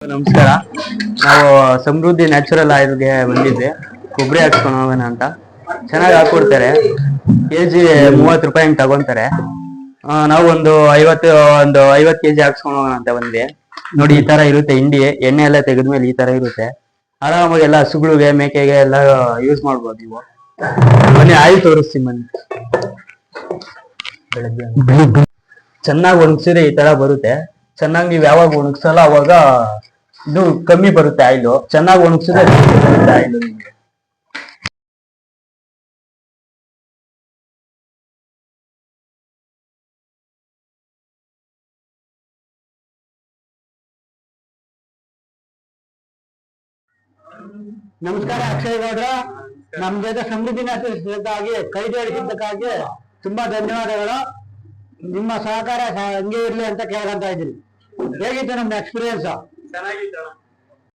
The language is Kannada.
ನಮಸ್ಕಾರ. ನಾವು ಸಮೃದ್ಧಿ ನ್ಯಾಚುರಲ್ ಆಯಿಲ್ಗೆ ಬಂದಿದ್ವಿ. ಕೊಬ್ಬರಿ ಹಾಕ್ಸ್ಕೊಂಡು ಹೋಗೋಣ ಅಂತ. ಚೆನ್ನಾಗಿ ಹಾಕೊಡ್ತಾರೆ. ಕೆಜಿ 30 ರೂಪಾಯಿ ಹಿಂಗ್ ತಗೊಂತಾರೆ. ನಾವು ಒಂದು 50 ಕೆಜಿ ಹಾಕ್ಸ್ಕೊಂಡು ಹೋಗೋಣ ಅಂತ ಬಂದ್ವಿ. ನೋಡಿ, ಈ ತರ ಇರುತ್ತೆ ಹಿಂಡಿ. ಎಣ್ಣೆ ಎಲ್ಲ ತೆಗೆದ್ಮೇಲೆ ಈ ತರ ಇರುತ್ತೆ. ಆರಾಮಾಗಿ ಎಲ್ಲ ಹಸುಗಳಿಗೆ, ಮೇಕೆಗೆ ಎಲ್ಲ ಯೂಸ್ ಮಾಡ್ಬೋದು ನೀವು. ಬನ್ನಿ, ಆಯಿಲ್ ತೋರಿಸ್ತೀನಿ ಬನ್ನಿ. ಚೆನ್ನಾಗಿ ಒಣಗಿಸಿದ್ರೆ ಈ ತರ ಬರುತ್ತೆ. ಚೆನ್ನಾಗಿ ನೀವು ಯಾವಾಗ ಒಣಗಿಸಲ್ಲ ಅವಾಗ ಇದು ಕಮ್ಮಿ ಬರುತ್ತೆ ಆಯಿಲು. ಚೆನ್ನಾಗಿ ಒಣಗಿಸಿದ್ರೆ ಬರುತ್ತೆ ಆಯಿಲು ನಿಮಗೆ. ನಮಸ್ಕಾರ ಅಕ್ಷಯ್ ಗೌಡ್ರ. ನಮ್ ಜೊತೆ ಸಮೃದ್ಧಿ ನ್ಯಾಚುರಲ್ಸ್ಗಾಗಿ ಕೈ ಜೋಡಿಸಿದ್ದಕ್ಕಾಗಿ ತುಂಬಾ ಧನ್ಯವಾದಗಳು. ನಿಮ್ಮ ಸಹಕಾರ ಹಂಗೆ ಇರ್ಲಿ ಅಂತ ಕೇಳ್ಕೊಂತ ಇದ್ದೀನಿ. ಹೇಗಿತ್ತು ನಮ್ದು ಎಕ್ಸ್ಪೀರಿಯನ್ಸ್? ಚೆನ್ನಾಗಿತ್ತು.